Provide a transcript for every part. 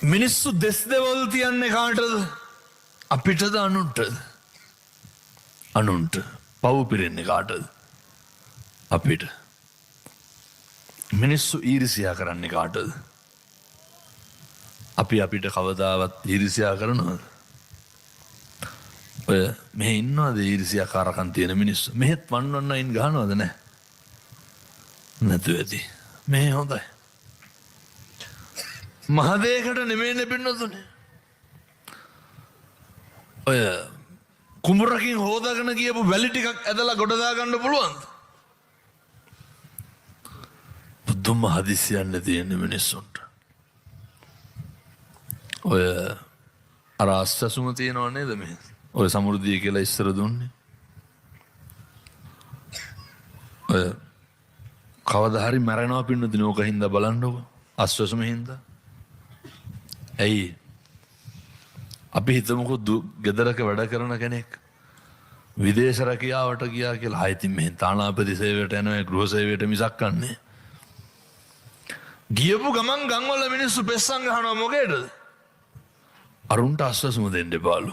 මිනිස්සු දෙස් දෙවල් තියන්නේ කාටද? අපිටද අනුන්ටද? අනුන්ට. පව් පිරෙන්නේ කාටද? අපිට. මිනිස්සු ඊරිසියා කරන්නේ කාටද? අපි අපිට කවදාවත් ඊරිසියා කරනවද? ඔය මෙහෙ ඉන්නවද ඊරිසියා කාරකම් තියෙන මිනිස්සු? මෙහෙත් වන්නන්නයින් ගහනවද? නැහැ. නැතු ඇති. මෙහෙ හොඳයි. මහදේකට නෙමෙයිනේ පින්නතුනේ. ඔය කුඹරකින් හොදාගෙන ගියපු වැලි ටිකක් ඇදලා ගොඩ දාගන්න පුළුවන්ද? පුදුම හදිසියක් තියෙන මිනිස්සුන්ට. ඔය අර අස්සසුම තියෙනව නේද මේ? ඔය සමෘද්ධිය කියලා ඉස්සර දුන්නේ. ඔය කවදා හරි මැරෙනවා පින්නතුනේ ඕක හින්දා බලන්නකො. අස්සසුම හින්දා. ඇයි? අපි හිතමුකෝ ගෙදරක වැඩ කරන කෙනෙක් විදේශ රැකියාවට ගියා කියලා. ආයෙත් මෙහෙන් තානාපති සේවයට යනවා ගෘහ සේවයට මිසක් කන්නේ. ගියපු ගමන් ගම්වල මිනිස්සු පෙස්සන් ගහනවා මොකේද? අරුන්ට අස්වැසුම දෙන්න එපාලු.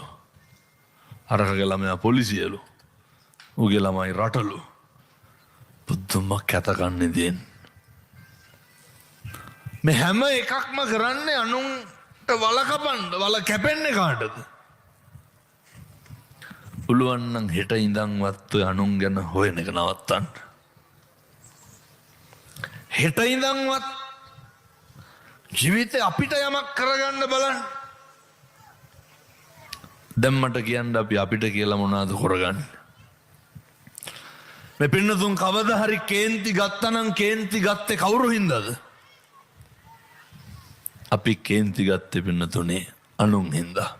අරකගේ ළමයා පොලිසියලු. ඌගේ ළමයි රටලු. පුදුම කැතකන්නේ දෙන්න. මේ හැම එකක්ම කරන්නේ අනුන්ට වල කපන්න. වල කැපෙන්නේ කාටද? පුළුවන් නම් හෙට ඉඳන්වත් ඔය අනුන් ගැන හොයන එක නවත්තන්න. හෙට ඉඳන්වත් ජීවිතේ අපිට යමක් කරගන්න බලන්න. දැන් මට කියන්න අපි අපිට කියලා මොනවද කරගන්නේ? මේ පින්නතුන් කවදා හරි කේන්ති ගත්තනම් කේන්ති ගත්තේ කවුරු හින්දාද? අපි කේන්ති ගත්තේ පින්නතුනේ අනුන් හින්දා.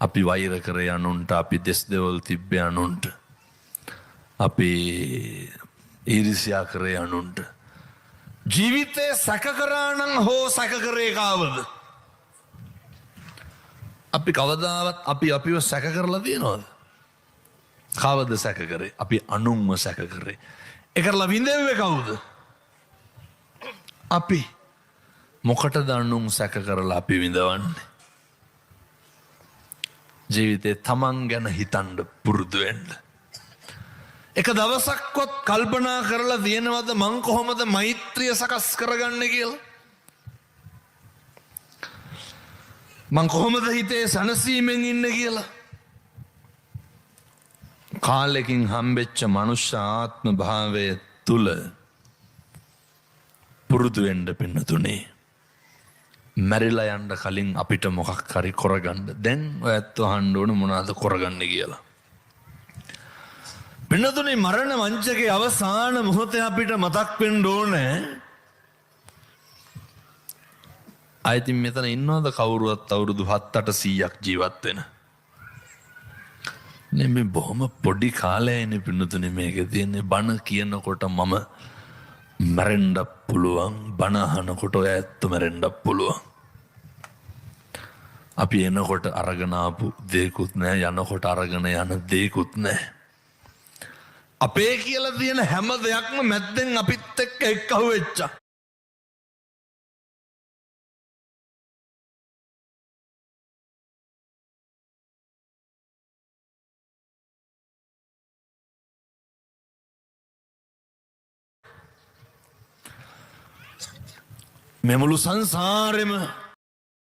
අපි වෛර කරේ අනුන්ට, අපි දෙස් දෙවල් තිබ්බේ අනුන්ට, අපි ඊර්ෂ්‍යා කරේ අනුන්ට. ජීවිතේ සැක කරා නම් හෝ සැක කරේ කාවද? අපි කවදාවත් අපි අපිව සැක කරලා තියෙනවද? කාවද සැක කරේ? අපි අනුන්ව සැක කරේ. ඒ කරලා විඳෙන්නේ කවුද? අපි. මොකටද අනුන් සැක කරලා අපි විඳවන්නේ? ජීවිතේ තමන් ගැන හිතන්න පුරුදු වෙන්න. එක දවසක්වත් කල්පනා කරලා තියෙනවද මං කොහොමද මෛත්‍රිය සකස් කරගන්නේ කියලා? මං කොහොමද හිතේ සනසීමෙන් ඉන්නේ කියලා? කාලෙකින් හම්බෙච්ච මනුෂ්‍ය ආත්ම භාවය තුල පුරුදු වෙන්න පින්නතුනේ. මැරිලා යන්න කලින් අපිට මොකක් හරි කරගන්න. දැන් ඔයත් අහන්න ඕන මොනවද කරගන්නේ කියලා. පින්නතුනේ මරණ මංචකේ අවසාන මොහොතේ අපිට මතක් වෙන්න ඕනේ. ආයිතින් මෙතන ඉන්නවද කවුරුවත් අවුරුදු 7-800ක් ජීවත් වෙන? නෙමෙයි බොහොම පොඩි කාලයනේ පින්නතුනේ මේක තියෙන්නේ. බණ කියනකොට මම මැරෙන්න පුළුවන්. බණ අහනකොට ඔය ඇත්ත මැරෙන්න පුළුවන්. අපි එනකොට අරගෙන ආපු දේකුත් නැහැ, යනකොට අරගෙන යන දේකුත් නැහැ. අපේ කියලා තියෙන හැම දෙයක්ම මැද්දෙන් අපිත් එක්ක එක්කහුව වෙච්චා. මේ මුළු සංසාරෙම